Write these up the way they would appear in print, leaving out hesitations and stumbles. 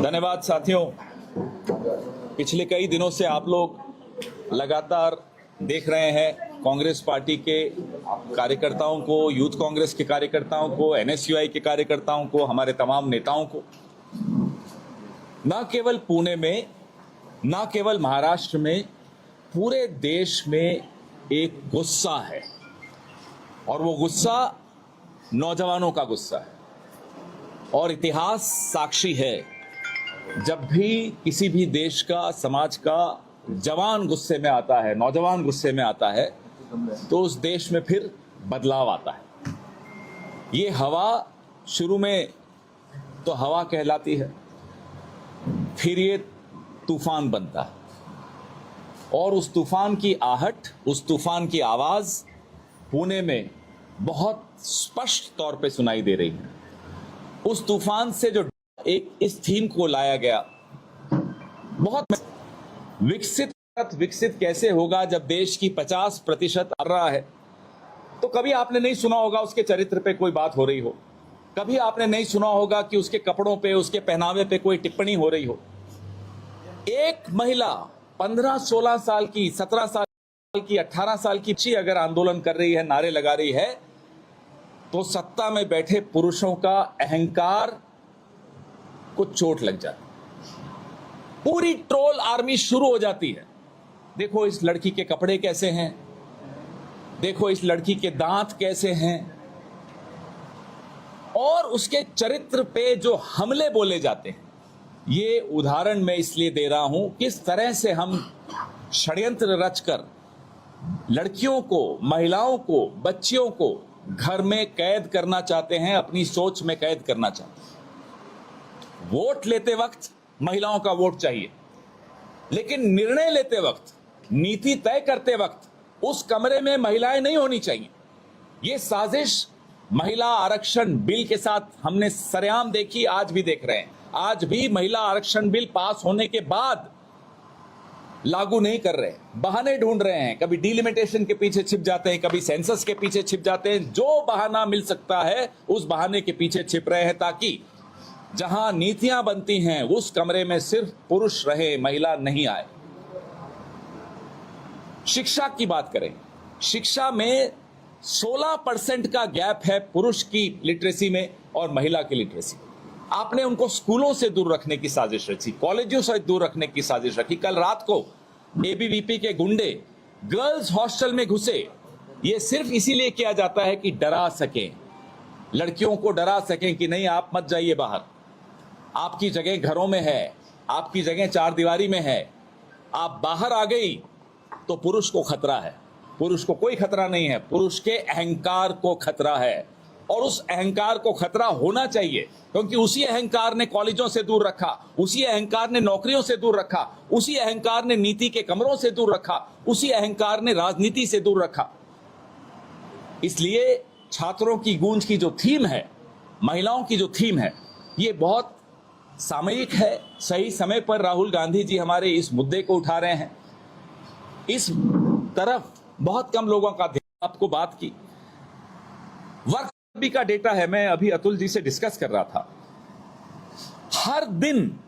धन्यवाद साथियों। पिछले कई दिनों से आप लोग लगातार देख रहे हैं कांग्रेस पार्टी के कार्यकर्ताओं को, यूथ कांग्रेस के कार्यकर्ताओं को, एनएसयूआई के कार्यकर्ताओं को, हमारे तमाम नेताओं को, न केवल पुणे में, न केवल महाराष्ट्र में, पूरे देश में एक गुस्सा है और वो गुस्सा नौजवानों का गुस्सा है। और इतिहास साक्षी है, जब भी किसी भी देश का, समाज का जवान गुस्से में आता है, नौजवान गुस्से में आता है, तो उस देश में फिर बदलाव आता है। ये हवा शुरू में तो हवा कहलाती है, फिर ये तूफान बनता है और उस तूफान की आहट, उस तूफान की आवाज पुणे में बहुत स्पष्ट तौर पे सुनाई दे रही है। उस तूफान से जो एक इस थीम को लाया गया, बहुत विकसित कैसे होगा जब देश की 50% आ रहा है, तो कभी आपने नहीं सुना होगा उसके चरित्र पे कोई बात हो रही हो, कभी आपने नहीं सुना होगा कि उसके कपड़ों पे, उसके पहनावे पे कोई टिप्पणी हो रही हो। एक महिला 15-16 साल की, 17 साल की, 18 साल की अगर आंदोलन कर रही है, नारे लगा रही है, तो सत्ता में बैठे पुरुषों का अहंकार को चोट लग जाती, पूरी ट्रोल आर्मी शुरू हो जाती है। देखो इस लड़की के कपड़े कैसे हैं, देखो इस लड़की के दांत कैसे हैं, और उसके चरित्र पे जो हमले बोले जाते हैं। ये उदाहरण मैं इसलिए दे रहा हूं, किस तरह से हम षड्यंत्र रचकर लड़कियों को, महिलाओं को, बच्चियों को घर में कैद करना चाहते हैं, अपनी सोच में कैद करना चाहते हैं। वोट लेते वक्त महिलाओं का वोट चाहिए, लेकिन निर्णय लेते वक्त, नीति तय करते वक्त उस कमरे में महिलाएं नहीं होनी चाहिए। ये साजिश महिला आरक्षण बिल के साथ हमने सरेआम देखी, आज भी देख रहे हैं। आज भी महिला आरक्षण बिल पास होने के बाद लागू नहीं कर रहे, बहाने ढूंढ रहे हैं। कभी डिलिमिटेशन के पीछे छिप जाते हैं, कभी सेंसस के पीछे छिप जाते हैं। जो बहाना मिल सकता है उस बहाने के पीछे छिप रहे हैं, ताकि जहां नीतियां बनती हैं उस कमरे में सिर्फ पुरुष रहे, महिला नहीं आए। शिक्षा की बात करें, शिक्षा में 16% का गैप है पुरुष की लिटरेसी में और महिला की लिटरेसी। आपने उनको स्कूलों से दूर रखने की साजिश रची, कॉलेजों से दूर रखने की साजिश रखी। कल रात को एबीवीपी के गुंडे गर्ल्स हॉस्टल में घुसे। ये सिर्फ इसीलिए किया जाता है कि डरा सकें, लड़कियों को डरा सकें कि नहीं आप मत जाइए बाहर, आपकी जगह घरों में है, आपकी जगह चार दीवारी में है। आप बाहर आ गई तो पुरुष को खतरा है। पुरुष को कोई खतरा नहीं है, पुरुष के अहंकार को खतरा है, और उस अहंकार को खतरा होना चाहिए, क्योंकि उसी अहंकार ने कॉलेजों से दूर रखा, उसी अहंकार ने नौकरियों से दूर रखा, उसी अहंकार ने नीति के कमरों से दूर रखा, उसी अहंकार ने राजनीति से दूर रखा। इसलिए छात्रों की गूंज की जो थीम है, महिलाओं की जो थीम है, ये बहुत सामयिक है। सही समय पर राहुल गांधी जी हमारे इस मुद्दे को उठा रहे हैं। इस तरफ बहुत कम लोगों का ध्यान। आपको बात की वर्क का डेटा है, मैं अभी अतुल जी से डिस्कस कर रहा था। हर दिन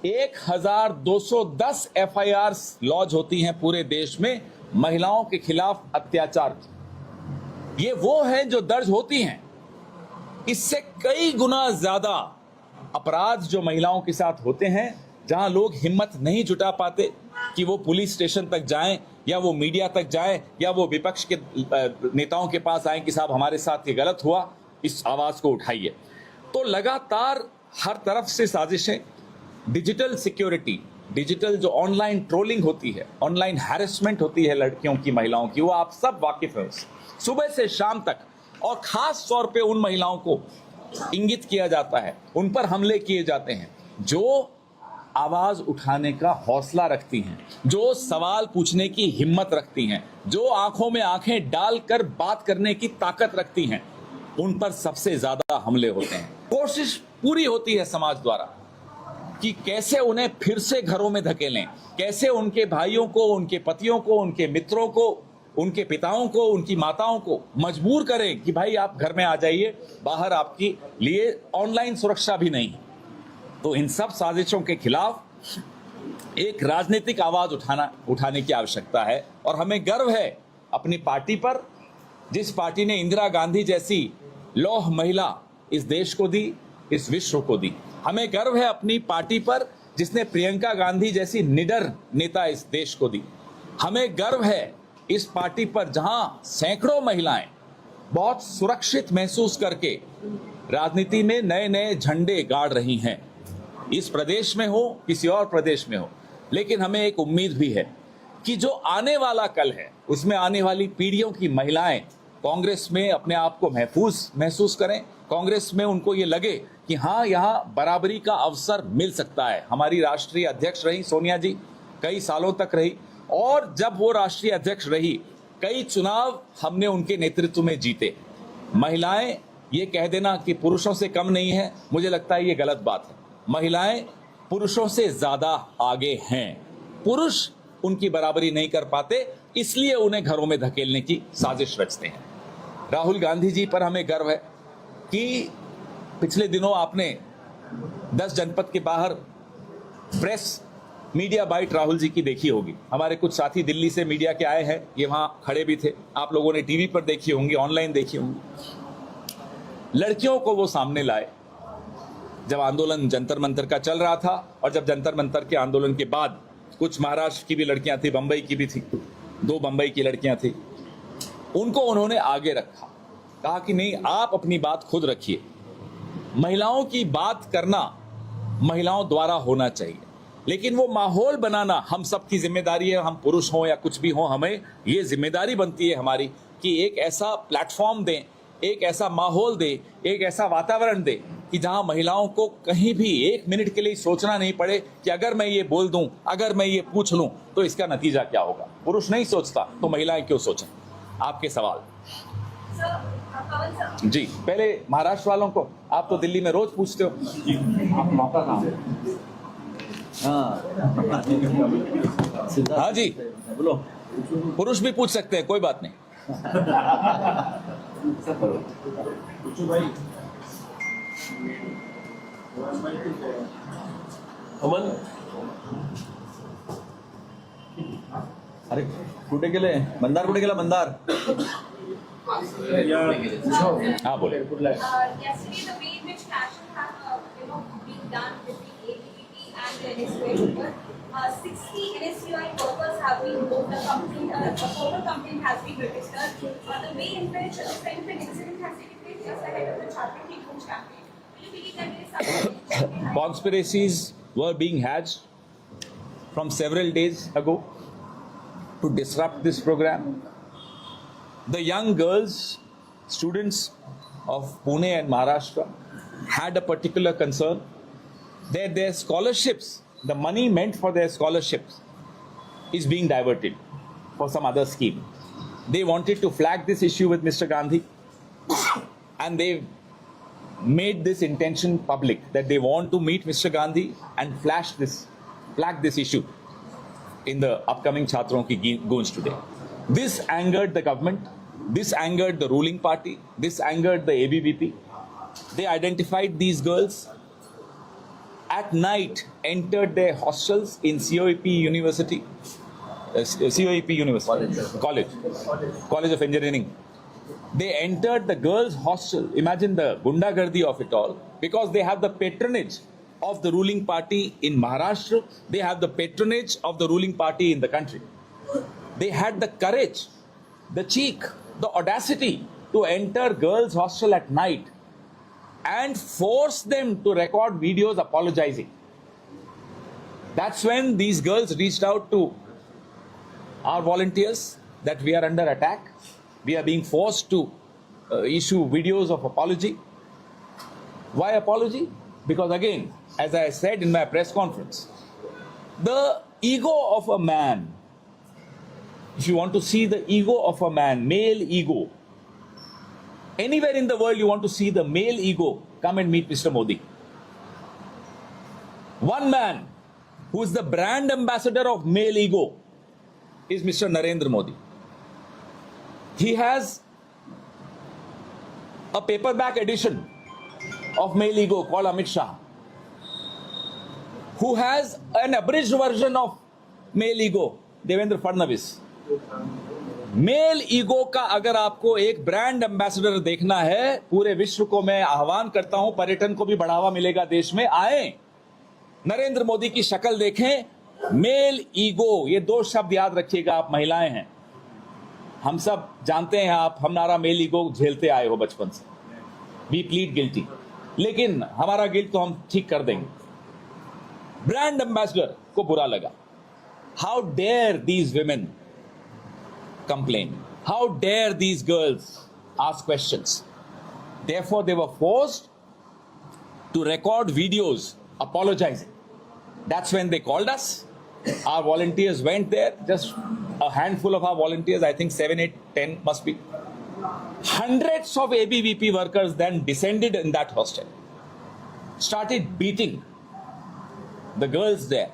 1210 एफआईआर लॉन्च होती हैं पूरे देश में महिलाओं के खिलाफ अत्याचार की। ये वो है जो दर्ज होती हैं। इससे कई गुना ज्यादा अपराध जो महिलाओं के साथ होते हैं, जहां लोग हिम्मत नहीं जुटा पाते कि वो पुलिस स्टेशन तक जाएं, या वो मीडिया तक जाएं, या वो विपक्ष के नेताओं के पास आएं कि साहब हमारे साथ ये गलत हुआ, इस आवाज को उठाइए। तो लगातार हर तरफ से साजिशें, डिजिटल सिक्योरिटी, डिजिटल जो ऑनलाइन ट्रोलिंग होती है, ऑनलाइन हैरेसमेंट होती है लड़कियों की, महिलाओं की, वो आप सब वाकिफ हैं उससे। सुबह से शाम तक, और खास तौर पे उन महिलाओं को इंगित किया जाता है, उन पर हमले किए जाते हैं जो आवाज उठाने का हौसला रखती हैं, जो सवाल पूछने की हिम्मत रखती हैं, जो आंखों में आंखें डालकर बात करने की ताकत रखती हैं। उन पर सबसे ज्यादा हमले होते हैं। कोशिश पूरी होती है समाज द्वारा कि कैसे उन्हें फिर से घरों में धकेलें, कैसे उनके भाइयों को, उनके पतियों को, उनके मित्रों को, उनके पिताओं को, उनकी माताओं को मजबूर करें कि भाई आप घर में आ जाइए, बाहर आपके लिए ऑनलाइन सुरक्षा भी नहीं। तो इन सब साजिशों के खिलाफ एक राजनीतिक आवाज उठाने की आवश्यकता है। और हमें गर्व है अपनी पार्टी पर, जिस पार्टी ने इंदिरा गांधी जैसी लौह महिला इस देश को दी, इस विश्व को दी। हमें गर्व है अपनी पार्टी पर जिसने प्रियंका गांधी जैसी निडर नेता इस देश को दी। हमें गर्व है इस पार्टी पर जहां सैकड़ों महिलाएं बहुत सुरक्षित महसूस करके राजनीति में नए नए झंडे गाड़ रही हैं, इस प्रदेश में हो किसी और प्रदेश में हो। लेकिन हमें एक उम्मीद भी है कि जो आने वाला कल है उसमें आने वाली पीढ़ियों की महिलाएं कांग्रेस में अपने आप को महफूज महसूस करें, कांग्रेस में उनको ये लगे कि हाँ, यहाँ बराबरी का अवसर मिल सकता है। हमारी राष्ट्रीय अध्यक्ष रही सोनिया जी, कई सालों तक रही, और जब वो राष्ट्रीय अध्यक्ष रही कई चुनाव हमने उनके नेतृत्व में जीते। महिलाएं ये कह देना कि पुरुषों से कम नहीं है, मुझे लगता है ये गलत बात है। महिलाएं पुरुषों से ज्यादा आगे हैं। पुरुष उनकी बराबरी नहीं कर पाते, इसलिए उन्हें घरों में धकेलने की साजिश रचते हैं। राहुल गांधी जी पर हमें गर्व है कि पिछले दिनों आपने 10 जनपद के बाहर press media bite Rahul ji की देखी होगी। हमारे कुछ साथी दिल्ली से मीडिया के आए हैं, ये वहां खड़े भी थे, आप लोगों ने टीवी पर देखी होंगी, ऑनलाइन देखी होंगी। लड़कियों को वो सामने लाए जब आंदोलन जंतर मंतर का चल रहा था, और जब जंतर मंतर के आंदोलन के बाद कुछ महाराष्ट्र की भी लड़कियां थी, बंबई की भी थी, 2 बंबई की लड़कियां थी, उनको उन्होंने आगे रखा, कहा कि नहीं, आप अपनी बात खुद रखिए। महिलाओं की बात करना महिलाओं द्वारा होना चाहिए, लेकिन वो माहौल बनाना हम सबकी जिम्मेदारी है। हम पुरुष हों या कुछ भी हों, हमें ये जिम्मेदारी बनती है हमारी कि एक ऐसा प्लेटफॉर्म दें, एक ऐसा माहौल दें, एक ऐसा वातावरण दें कि जहां महिलाओं को कहीं भी 1 मिनट के लिए सोचना नहीं पड़े कि अगर मैं ये बोल दूं, अगर मैं ये पूछ लूं तो इसका नतीजा क्या होगा। पुरुष नहीं सोचता तो महिलाएं क्यों सोचें। आपके सवाल जी, पहले महाराष्ट्र वालों को, आप तो दिल्ली में रोज पूछते हो। हाँ जी, बोलो। पुरुष भी पूछ सकते हैं, कोई बात नहीं। अमन, अरे कुठे गेले मंदार, कुठे गेला मंदार? हाँ बोले। and NSUI 60 NSUI workers have been moved. A formal complaint has been registered. The way in which the same incident has taken place just ahead of the Chhatrapati Gunj campaign. Do you believe that there is something? Conspiracies were being hatched from several days ago to disrupt this program. The young girls, students of Pune and Maharashtra, had a particular concern that their scholarships, the money meant for their scholarships, is being diverted for some other scheme. They wanted to flag this issue with Mr. Gandhi, and they made this intention public that they want to meet Mr. Gandhi and flag this issue in the upcoming Chhatron ki Gunj today. This angered the government, this angered the ruling party, this angered the ABVP. They identified these girls, at night entered their hostels in COEP University, College of Engineering. They entered the girls' hostel. Imagine the gundagardi of it all, because they have the patronage of the ruling party in Maharashtra. They have the patronage of the ruling party in the country. They had the courage, the cheek, the audacity to enter girls' hostel at night and force them to record videos apologizing. That's when these girls reached out to our volunteers that we are under attack. We are being forced to issue videos of apology. Why apology? Because again, as I said in my press conference, the ego of a man, if you want to see the ego of a man, male ego, anywhere in the world you want to see the male ego, come and meet Mr. Modi. One man who is the brand ambassador of male ego is Mr. Narendra Modi. He has a paperback edition of male ego called Amit Shah. who has an abridged version of male ego, Devendra Fadnavis. Male ego का अगर आपको एक brand ambassador देखना है पूरे विश्व को, मैं आह्वान करता हूं, पर्यटन को भी बढ़ावा मिलेगा देश में, आए नरेंद्र मोदी की शक्ल देखें। मेल ईगो, ये दो शब्द याद रखिएगा, आप महिलाएं हैं, हम सब जानते हैं, आप हमारा मेल ईगो झेलते आए हो बचपन से, वी प्लीड गिल्टी, लेकिन हमारा गिल्ट तो हम ठीक कर देंगे। ब्रांड एम्बेसडर को बुरा लगा। How dare these women complain, how dare these girls ask questions? Therefore they were forced to record videos apologizing. That's when they called us. Our volunteers went there, just a handful of our volunteers, I think 7, 8, 10 must be. Hundreds of ABVP workers then descended in that hostel, started beating the girls there,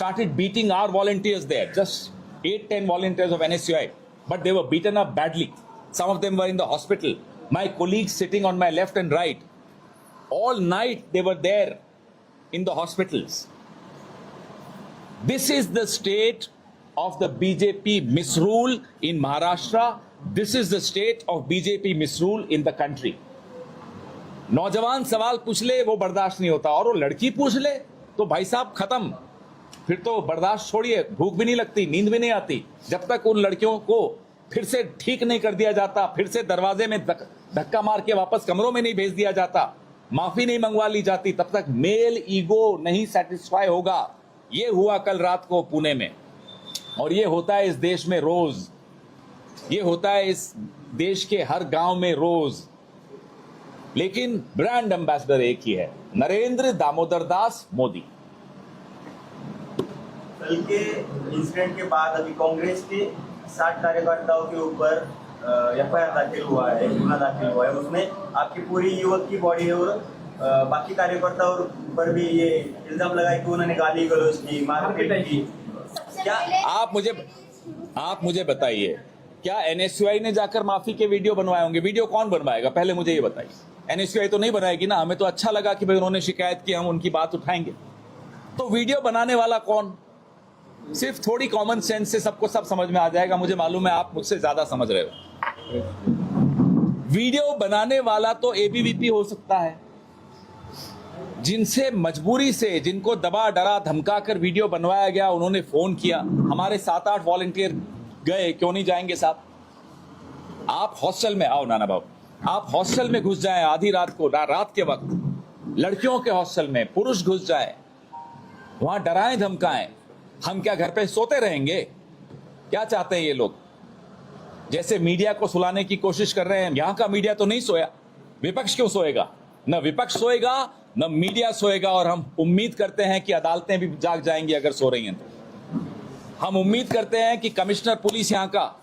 started beating our volunteers there, just 8-10 volunteers of NSUI, but they were beaten up badly. Some of them were in the hospital. My colleagues sitting on my left and right, all night they were there in the hospitals. This is the state of the BJP misrule in Maharashtra. This is the state of BJP misrule in the country. नौजवान सवाल पूछ ले वो बर्दाश्त नहीं होता, और वो लड़की पूछ ले तो भाई साहब खत्म, फिर तो बर्दाश्त छोड़िए, भूख भी नहीं लगती, नींद भी नहीं आती, जब तक उन लड़कियों को फिर से ठीक नहीं कर दिया जाता, फिर से दरवाजे में धक्का मार के वापस कमरों में नहीं भेज दिया जाता, माफी नहीं मंगवा ली जाती, तब तक मेल ईगो नहीं सेटिस्फाई होगा। ये हुआ कल रात को पुणे में, और ये होता है इस देश में रोज, ये होता है इस देश के हर गांव में रोज। लेकिन ब्रांड एम्बेसडर एक ही है, नरेंद्र दामोदर दास मोदी। कल के इंसिडेंट के बाद अभी कांग्रेस के 60 कार्यकर्ताओं के ऊपर एफआईआर दाखिल हुआ है, गुना दाखिल हुआ है, उसमें आपकी पूरी युवक की बॉडी है, और बाकी कार्यकर्ताओं पर भी ये इल्जाम लगाए कि उन्होंने गाली गलौज की, मारपीट की। क्या आप मुझे बताइए, क्या एनएसयूआई ने जाकर माफी के वीडियो बनवाए होंगे? वीडियो कौन बनवाएगा, पहले मुझे ये बताइए। एनएसयूआई तो नहीं बनाएगी ना, हमें तो अच्छा लगा कि भाई उन्होंने शिकायत की, हम उनकी बात उठाएंगे। तो वीडियो बनाने वाला कौन? सिर्फ थोड़ी कॉमन सेंस से सबको सब समझ में आ जाएगा, मुझे मालूम है आप मुझसे ज्यादा समझ रहे हो। वीडियो बनाने वाला तो एबीवीपी हो सकता है, जिनसे मजबूरी से, जिनको दबा डरा धमका कर वीडियो बनवाया गया, उन्होंने फोन किया। हमारे 7-8 वॉलंटियर गए, क्यों नहीं जाएंगे साहब? आप हॉस्टल में आओ नाना बाबू, आप हॉस्टल में घुस जाएं आधी रात को, रात के वक्त लड़कियों के हॉस्टल में पुरुष घुस जाए, वहां डराएं धमकाएं। हम क्या घर पे सोते रहेंगे? क्या चाहते हैं ये लोग? जैसे मीडिया को सुलाने की कोशिश कर रहे हैं, यहां का मीडिया तो नहीं सोया, विपक्ष क्यों सोएगा? न विपक्ष सोएगा न मीडिया सोएगा, और हम उम्मीद करते हैं कि अदालतें भी जाग जाएंगी अगर सो रही हैं तो। हम उम्मीद करते हैं कि कमिश्नर पुलिस यहां का,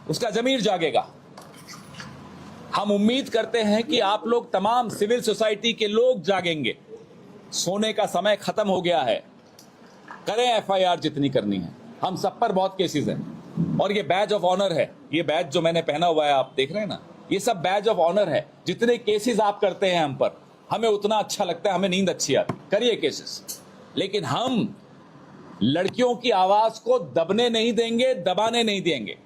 उसका जमीर जागेगा। हम उम्मीद करते हैं कि आप लोग तमाम सिविल सोसाइटी के लोग जागेंगे। सोने का समय खत्म हो गया है, करें एफआईआर जितनी करनी है, हम सब पर बहुत केसेस हैं, और ये बैज ऑफ ऑनर है, ये बैज जो मैंने पहना हुआ है आप देख रहे हैं ना, ये सब बैज ऑफ ऑनर है। जितने केसेस आप करते हैं हम पर, हमें उतना अच्छा लगता है, हमें नींद अच्छी आती, करिए केसेस, लेकिन हम लड़कियों की आवाज को दबने नहीं देंगे, दबाने नहीं देंगे।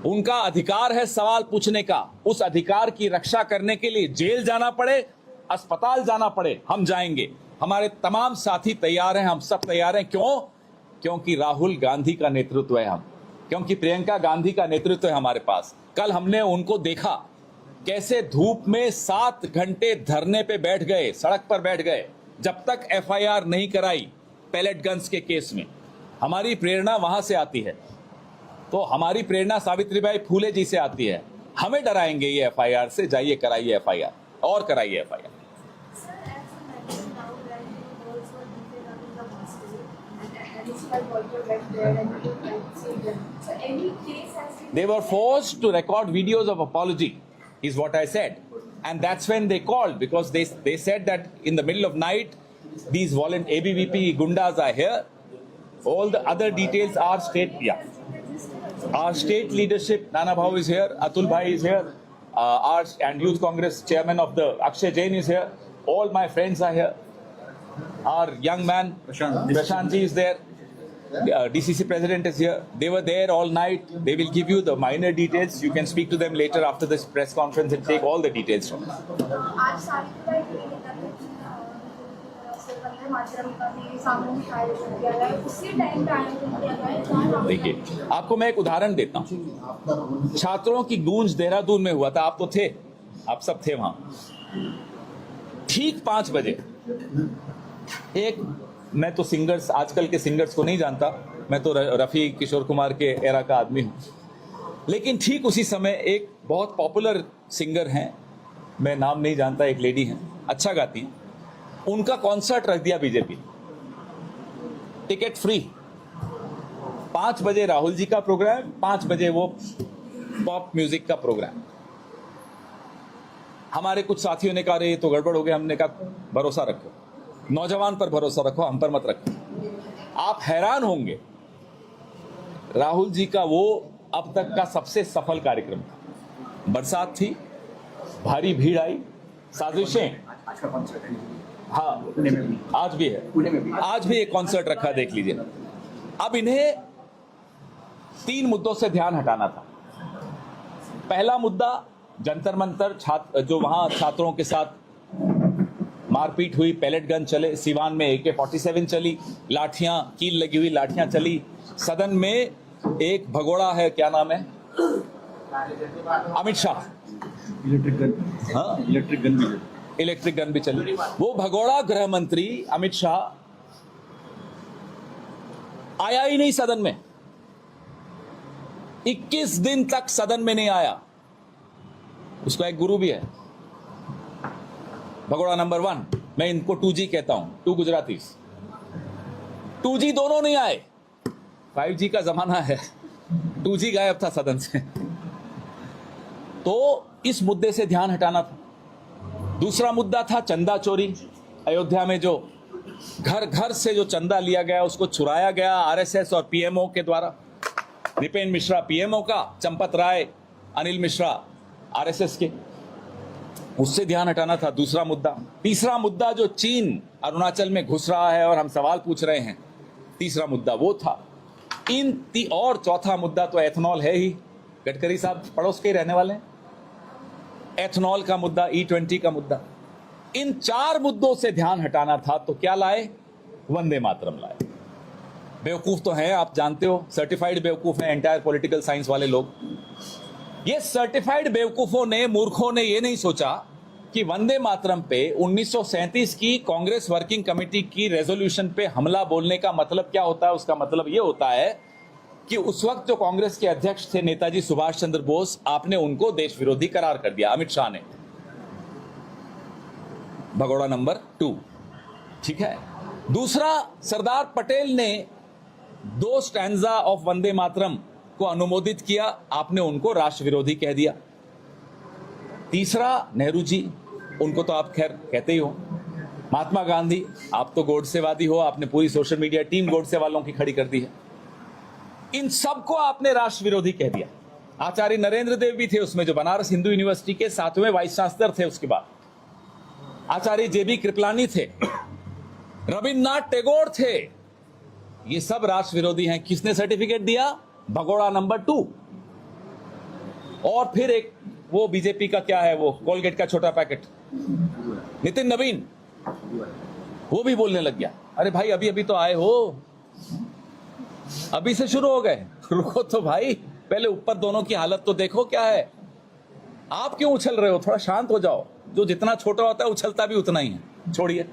उनका अधिकार है सवाल पूछने का, उस अधिकार की रक्षा करने के लिए जेल जाना पड़े, अस्पताल जाना पड़े, हम जाएंगे। हमारे तमाम साथी तैयार हैं, हम सब तैयार हैं। क्यों? क्योंकि राहुल गांधी का नेतृत्व है हम, क्योंकि प्रियंका गांधी का नेतृत्व है हमारे पास। कल हमने उनको देखा कैसे धूप में 7 घंटे धरने पे बैठ गए, सड़क पर बैठ गए, जब तक एफआईआर नहीं कराई पैलेट गन्स के केस में। हमारी प्रेरणा वहां से आती है, तो हमारी प्रेरणा सावित्रीबाई फूले जी से आती है। हमें डराएंगे ये एफआईआर से? जाइए कराइए एफआईआर, और कराइए FIR. They were forced to record videos of apology, is what I said. And that's when they called, because they said that in the middle of night, these ABVP gundas are here. All the other details are our state leadership, Nana Bhau is here, Atul Bhai is here, and Youth Congress chairman of the Akshay Jain is here. All my friends are here. our young man Prashant ji is there. DCC president is here. They were there all night. They will give you the minor details. You can speak to them later after this press conference and take all the details from them. आज सावित्रीबाई फुले नेता से वंदे मातरम का भी सामूहिक आयोजन किया गया है, उसी टाइम पे आयोजन किया गया है जहाँ देखिए, आपको मैं एक उदाहरण देता हूँ। छात्रों की गूंज देहरादून में हुआ था, आप तो थे, आप सब थे वहां। ठीक 5 बजे एक, मैं तो सिंगर्स, आजकल के सिंगर्स को नहीं जानता, मैं तो रफ़ी किशोर कुमार के एरा का आदमी हूँ, लेकिन ठीक उसी समय एक बहुत पॉपुलर सिंगर हैं, मैं नाम नहीं जानता, एक लेडी हैं, अच्छा गाती हैं, उनका कॉन्सर्ट रख दिया बीजेपी, टिकट फ्री। 5 बजे राहुल जी का प्रोग्राम, 5 बजे वो पॉप म्यूजिक का प्रोग्राम। हमारे कुछ साथियों ने कहा रे तो गड़बड़ हो गया, हमने कहा भरोसा रखो, नौजवान पर भरोसा रखो, हम पर मत रखो। आप हैरान होंगे, राहुल जी का वो अब तक का सबसे सफल कार्यक्रम था। बरसात थी, भारी भीड़ आई, साजिशें, हाँ आज भी है, आज भी एक कॉन्सर्ट रखा, देख लीजिए। अब इन्हें 3 मुद्दों से ध्यान हटाना था। पहला मुद्दा जंतर मंतर, जो वहां छात्रों के साथ मारपीट हुई, पैलेट गन चले, सिवान में AK-47 चली, लाठियां, कील लगी हुई लाठियां चली, सदन में एक भगोड़ा है, क्या नाम है, अमित शाह, इलेक्ट्रिक गन भी चली। वो भगोड़ा गृह मंत्री अमित शाह आया ही नहीं सदन में, 21 दिन तक सदन में नहीं आया। उसका एक गुरु भी है, भगोड़ा नंबर 1, मैं इनको 2G कहता हूं, 2 गुजरातीस, 2G दोनों नहीं आए। 5G का जमाना है, 2G गायब था सदन से। तो इस मुद्दे से ध्यान हटाना था। दूसरा मुद्दा था चंदा चोरी। अयोध्या में जो घर घर से जो चंदा लिया गया उसको चुराया गया RSS और PMO के द्वारा। नृपेंद्र मिश्रा PMO का, चंपत राय, अनिल मिश्रा RSS के, उससे ध्यान हटाना था। दूसरा मुद्दा। तीसरा मुद्दा जो चीन अरुणाचल में घुस रहा है और हम सवाल पूछ रहे हैं, तीसरा मुद्दा वो था। और चौथा मुद्दा तो एथनॉल है ही, गडकरी साहब पड़ोस के ही रहने वाले हैं। एथनॉल का मुद्दा, E20 का मुद्दा, इन 4 मुद्दों से ध्यान हटाना था। तो क्या लाए? वंदे मातरम लाए। बेवकूफ तो हैं, आप जानते हो, सर्टिफाइड बेवकूफ हैं एंटायर पॉलिटिकल साइंस वाले लोग। ये सर्टिफाइड बेवकूफों ने, मूर्खों ने ये नहीं सोचा कि वंदे मातरम पे 1937 की कांग्रेस वर्किंग कमेटी की रेजोल्यूशन पे हमला बोलने का मतलब क्या होता है। उसका मतलब ये होता है कि उस वक्त जो कांग्रेस के अध्यक्ष थे नेताजी सुभाष चंद्र बोस, आपने उनको देश विरोधी करार कर दिया, अमित शाह ने। भगोड़ा नंबर 2, ठीक है। दूसरा, सरदार पटेल ने 2 स्टैंजा ऑफ वंदे मातरम को अनुमोदित किया, आपने उनको राष्ट्र विरोधी कह दिया। तीसरा, नेहरू जी, उनको तो आप खैर कहते ही हो। महात्मा गांधी, आप तो गोडसेवादी हो, आपने पूरी सोशल मीडिया टीम गोडसे वालों की खड़ी कर दी है। इन सबको आपने राष्ट्र विरोधी कह दिया। आचार्य नरेंद्र देव भी थे उसमें, जो बनारस हिंदू यूनिवर्सिटी के 7वें वाइस चांसलर थे। उसके बाद आचार्य JB कृपलानी थे, रविन्द्रनाथ टैगोर थे। ये सब राष्ट्र विरोधी हैं। किसने सर्टिफिकेट दिया? भगोड़ा नंबर 2। और फिर एक वो बीजेपी का क्या है, वो कोलगेट का छोटा पैकेट, नितिन नवीन, वो भी बोलने लग गया, अरे भाई अभी अभी तो आए हो, अभी से शुरू हो गए, रुको तो भाई, पहले ऊपर दोनों की हालत तो देखो क्या है। आप क्यों उछल रहे हो? थोड़ा शांत हो जाओ। जो जितना छोटा होता है उछलता भी उतना ही है। छोड़िए।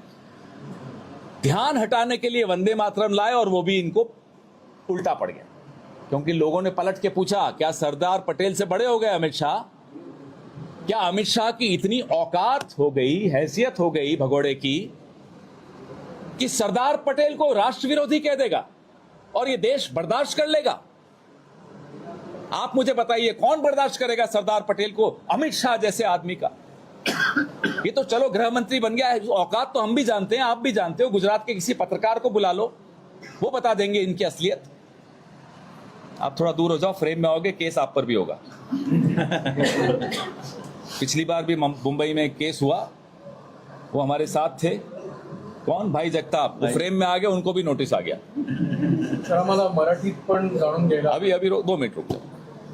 ध्यान हटाने के लिए वंदे मातरम लाए और वो भी इनको उल्टा पड़ गया, क्योंकि लोगों ने पलट के पूछा, क्या सरदार पटेल से बड़े हो गए अमित शाह? क्या अमित शाह की इतनी औकात हो गई, हैसियत हो गई भगोड़े की, कि सरदार पटेल को राष्ट्र विरोधी कह देगा और ये देश बर्दाश्त कर लेगा? आप मुझे बताइए, कौन बर्दाश्त करेगा सरदार पटेल को, अमित शाह जैसे आदमी का? ये तो चलो गृह मंत्री बन गया है, औकात तो हम भी जानते हैं, आप भी जानते हो। गुजरात के किसी पत्रकार को बुला लो, वो बता देंगे इनकी असलियत। आप थोड़ा दूर हो जाओ, फ्रेम में आओगे, केस आप पर भी होगा। पिछली बार भी मुंबई में केस हुआ, वो हमारे साथ थे, कौन भाई जगताप वो फ्रेम में आ गया, उनको भी नोटिस आ गया। सर आम्हाला मराठीत पण जाणून घ्यायला अभी 2 मिनट रुक जाओ।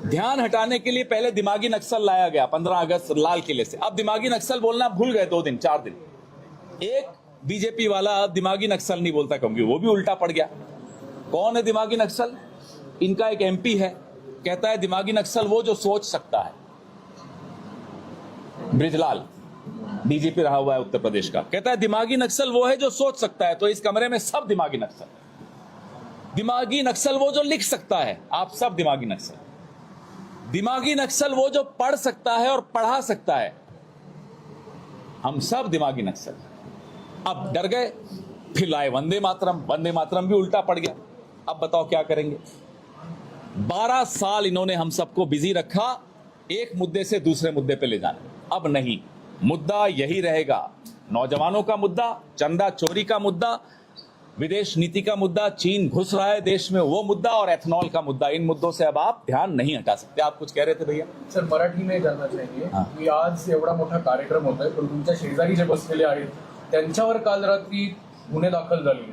ध्यान हटाने के लिए पहले दिमागी नक्सल लाया गया 15 अगस्त लाल किले से। अब दिमागी नक्सल बोलना भूल गए 2 दिन 4 दिन। एक बीजेपी वाला अब दिमागी नक्सल नहीं बोलता क्योंकि वो भी उल्टा पड़ गया। कौन है दिमागी नक्सल? इनका एक एमपी है, कहता है दिमागी नक्सल वो जो सोच सकता है। बृजलाल डीजीपी रहा हुआ है उत्तर प्रदेश का, कहता है दिमागी नक्सल वो है जो सोच सकता है। तो इस कमरे में सब दिमागी नक्सल। दिमागी नक्सल वो जो लिख सकता है, आप सब दिमागी नक्सल। दिमागी नक्सल वो जो पढ़ सकता है और पढ़ा सकता है, हम सब दिमागी नक्सल। अब डर गए, फिर लाए वंदे मातरम, वंदे मातरम भी उल्टा पड़ गया। अब बताओ क्या करेंगे? 12 साल इन्होंने हम सबको बिजी रखा एक मुद्दे से दूसरे मुद्दे पे ले जाने। अब नहीं, मुद्दा यही रहेगा, नौजवानों का मुद्दा, चंदा चोरी का मुद्दा, विदेश नीति का मुद्दा, चीन घुस रहा है देश में वो मुद्दा, और एथनॉल का मुद्दा। इन मुद्दों से अब आप ध्यान नहीं हटा सकते। आप कुछ कह रहे थे भैया? सर मराठी में जानना चाहिए हां. की आज एवढा मोठा कार्यक्रम होतोय पण तुमच्या शेजारी जे बसलेले आहेत त्यांच्यावर काल रात्री गुन्हे दाखल झाले।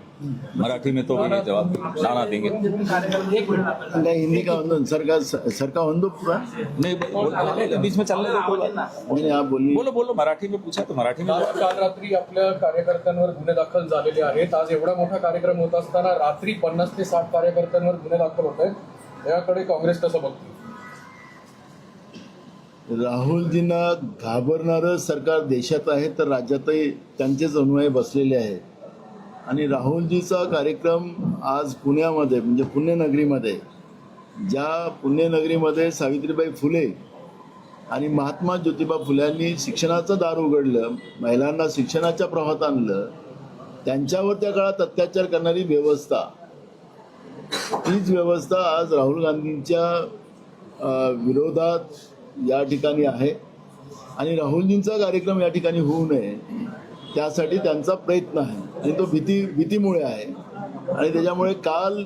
मराठी में तो ये जवाब नाना देंगे। नहीं, हिंदी का आंदोलन सर का आंदोलन पूरा नहीं, बीच में चलने दो, कोई बात नहीं। नहीं, आप बोलिए। बोलो, मराठी में पूछा तो मराठी में जवाब। काल रात्री आपल्या कार्यकर्त्यांवर गुन्हे दाखल झालेले आहेत। आज एवढा मोठा कार्यक्रम होत असताना रात्री 50 ते 60 कार्यकर्त्यांवर गुन्हे दाखल होत आहेत। याकडे काँग्रेस कसं बघते? राहुलजींना घाबरणारं सरकार देशात आहे तर राज्यातही त्यांचेच अनुयायी बसलेले आहेत। आणि राहुलजीचा कार्यक्रम आज पुण्यामध्ये म्हणजे पुण्यनगरीमध्ये, ज्या पुण्यनगरीमध्ये सावित्रीबाई फुले आणि महात्मा ज्योतिबा फुल्यांनी शिक्षणाचं दार उघडलं, महिलांना शिक्षणाच्या प्रवाहात आणलं, त्यांच्यावर त्या काळात अत्याचार करणारी व्यवस्था, तीच व्यवस्था आज राहुल गांधींच्या विरोधात या ठिकाणी आहे। आणि राहुलजींचा कार्यक्रम या ठिकाणी होऊ नये त्यासाठी त्यांचा प्रयत्न आहे आणि तो भीतीमुळे आहे। आणि त्याच्यामुळे काल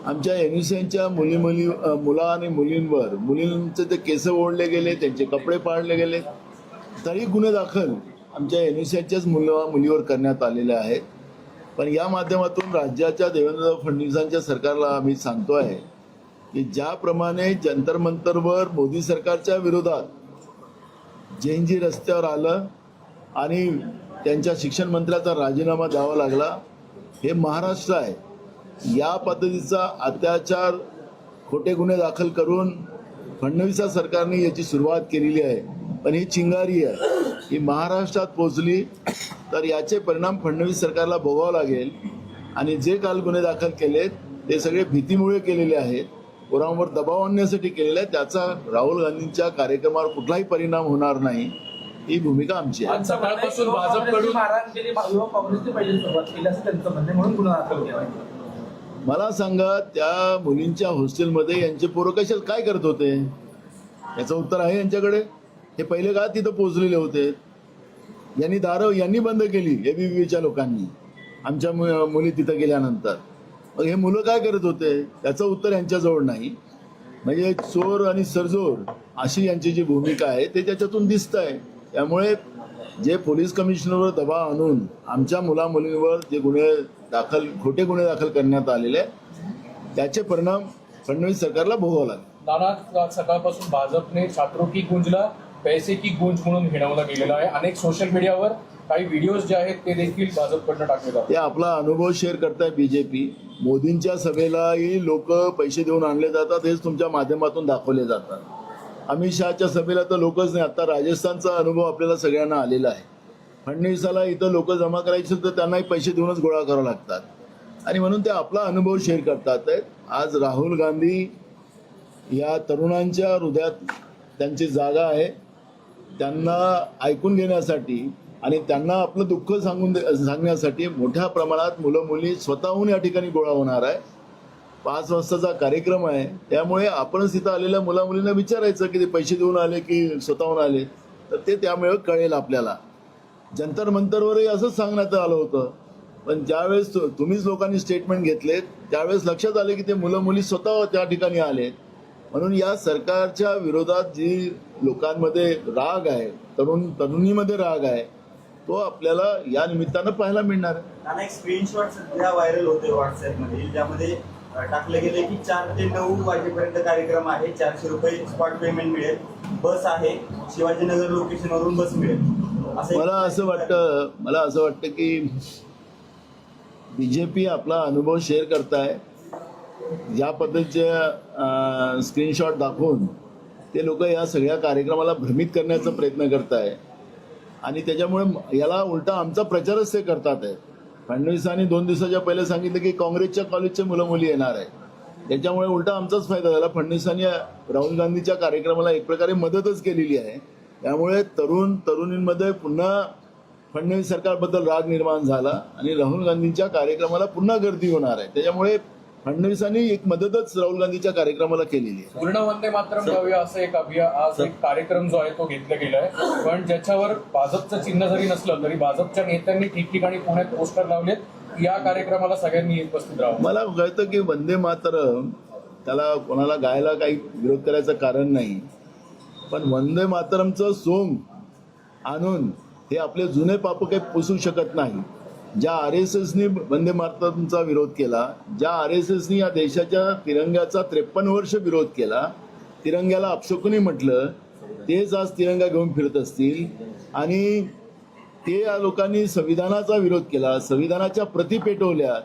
आमच्या एनएसएनच्या मुला आणि मुलींचे ते केस ओढले गेले, त्यांचे कपडे पाडले गेले, तरी गुन्हे दाखल आमच्या एनएसएनच्याच मुलीवर करण्यात आलेले आहेत। पण या माध्यमातून राज्याच्या देवेंद्र फडणवीसांच्या सरकारला आम्ही सांगतो आहे की ज्याप्रमाणे जंतर मंतरवर मोदी सरकारच्या विरोधात जैनजी रस्त्यावर आलं आणि त्यांच्या शिक्षण मंत्र्याचा राजीनामा द्यावा लागला, हे महाराष्ट्र आहे। या पद्धतीचा अत्याचार, खोटे गुन्हे दाखल करून फडणवीस सरकारने याची सुरुवात केलेली आहे। पण ही चिंगारी आहे, ही महाराष्ट्रात पोहोचली तर याचे परिणाम फडणवीस सरकारला भोगावं लागेल। आणि जे काल गुन्हे दाखल केलेत ते सगळे भीतीमुळे केलेले आहेत, पोरांवर दबाव आणण्यासाठी केलेला आहे। त्याचा राहुल गांधींच्या कार्यक्रमावर कुठलाही परिणाम होणार नाही, ही भूमिका आमची आहे। आज सकाळपासून भाजपकडून काँग्रेसने पहिली सुरुवात केली असं त्यांचं म्हणणे, म्हणून गुन्हा दाखल केला। मला सांगा, त्या मुलींच्या हॉस्टेलमध्ये यांचे पोरं कशाला काय करत होते? याचं उत्तर आहे यांच्याकडे? हे पहिले का तिथं पोहोचलेले होते? यांनी बंद केली एबीव्हीच्या लोकांनी आमच्या मुली तिथं गेल्यानंतर। मग हे मुलं काय करत होते त्याचं उत्तर यांच्याजवळ नाही। म्हणजे चोर आणि सरजोर अशी यांची जी भूमिका आहे ते त्याच्यातून दिसत आहे। त्यामुळे जे पोलीस कमिशनरवर दबाव आणून आमच्या मुलींवर जे खोटे गुन्हे दाखल करण्यात आलेले त्याचे परिणाम फडणवीस सरकारला भोगावं लागले। नाना, सकाळपासून भाजपने छात्रों की गूंजला पैसे की गूंज म्हणून हिणवला गेलेला आहे। अनेक सोशल मीडियावर काही व्हिडिओज जे आहेत ते देखील भाजपकडनं टाकले जातात। ते आपला अनुभव शेअर करताय बीजेपी। मोदींच्या सभेलाही लोक पैसे देऊन आणले जातात, हेच तुमच्या माध्यमातून दाखवले जातात। अमित शहाच्या सभेला तर लोकच नाही, आता राजस्थानचा अनुभव आपल्याला सगळ्यांना आलेला आहे। फडणवीसाला इथं लोक जमा करायचे तर त्यांनाही पैसे देऊनच गोळा करावे लागतात, आणि म्हणून ते आपला अनुभव शेअर करतात। आज राहुल गांधी या तरुणांच्या हृदयात त्यांची जागा आहे, त्यांना ऐकून घेण्यासाठी आणि त्यांना आपलं दुःख सांगण्यासाठी मोठ्या प्रमाणात मुलं मुली स्वतःहून या ठिकाणी गोळा होणार आहे। 5 वाजताचा कार्यक्रम आहे, त्यामुळे आपणच इथं आलेल्या मुलींना विचारायचं की ते पैसे देऊन आले की स्वतःहून आले, तर ते त्यामुळे कळेल आपल्याला। जंतर मंतरवरही असंच सांगण्यात आलं होतं, पण ज्यावेळेस तुम्हीच लोकांनी स्टेटमेंट घेतलेत त्यावेळेस लक्षात आले की ते मुलं मुली स्वतः त्या ठिकाणी आलेत। म्हणून या सरकारच्या विरोधात जी लोकांमध्ये राग आहे, तरुणीमध्ये राग आहे, तो आपल्याला या निमित्तानं पाहायला मिळणार आहे. त्यांना एक स्क्रीनशॉट सध्या व्हायरल होते व्हॉट्सअपमध्ये, ज्यामध्ये टाकलं गेलं की 4 ते 9 वाजेपर्यंत कार्यक्रम आहे, 400 रुपये स्पॉट पेमेंट मिळेल, बस आहे, शिवाजीनगर लोकेशनवरून बस मिळेल. मला असं वाटतं की बीजेपी आपला अनुभव शेअर करताय. ज्या पद्धतीचे स्क्रीनशॉट दाखवून ते लोक या सगळ्या कार्यक्रमाला भ्रमित करण्याचा प्रयत्न करताय आणि त्याच्यामुळे याला उलटा आमचा प्रचारच ते करतात आहे. फडणवीसांनी 2 दिवसाच्या पहिले सांगितलं की काँग्रेसच्या कॉलेजचे मुलं मुली येणार आहे, त्याच्यामुळे उलटा आमचाच फायदा झाला. फडणवीसांनी राहुल गांधीच्या कार्यक्रमाला एक प्रकारे मदतच केलेली आहे. त्यामुळे तरुणींमध्ये पुन्हा फडणवीस सरकारबद्दल राग निर्माण झाला आणि राहुल गांधींच्या कार्यक्रमाला पुन्हा गर्दी होणार आहे. त्याच्यामुळे फडणवीसांनी एक मदतच राहुल गांधीच्या कार्यक्रमाला केलेली आहे. पूर्ण वंदे मातरम गाऊया असं एक आज एक कार्यक्रम जो आहे तो घेतला गेलाय, पण ज्याच्यावर भाजपचं चिन्ह जरी नसलं तरी भाजपच्या नेत्यांनी ठिकठिकाणी पुण्यात पोस्टर लावलेत या कार्यक्रमाला सगळ्यांनी उपस्थित राहावं. मला कळतं की वंदे मातरम त्याला कोणाला गायला काही विरोध करायचं कारण नाही, पण वंदे मातरमचं सोंग आणून हे आपले जुने पाप काही पुसू शकत नाही. ज्या RSSनी वंदे मातरमचा विरोध केला, ज्या RSSनी या देशाच्या तिरंग्याचा 53 वर्ष विरोध केला, तिरंग्याला अपशकुनी म्हटलं, तेच आज तिरंगा घेऊन फिरत असतील आणि ते या लोकांनी संविधानाचा विरोध केला, संविधानाच्या प्रती पेटवल्या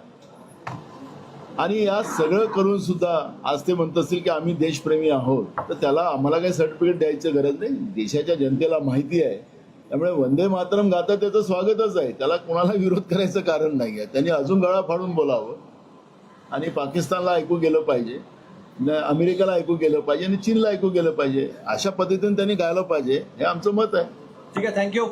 आणि या सगळं करून सुद्धा आज ते म्हणत असतील की आम्ही देशप्रेमी आहोत, तर त्याला आम्हाला काही सर्टिफिकेट द्यायची गरज नाही. देशाच्या जनतेला माहिती आहे. त्यामुळे वंदे मातरम गाता त्याचं स्वागतच आहे, त्याला कोणाला विरोध करायचं कारण नाही आहे. त्यांनी अजून गळा फाडून बोलावं आणि पाकिस्तानला ऐकू गेलं पाहिजे, अमेरिकेला ऐकू गेलं पाहिजे आणि चीनला ऐकू गेलं पाहिजे. अशा पद्धतीने त्यांनी गायला पाहिजे, हे आमचं मत आहे. ठीक आहे, थँक्यू.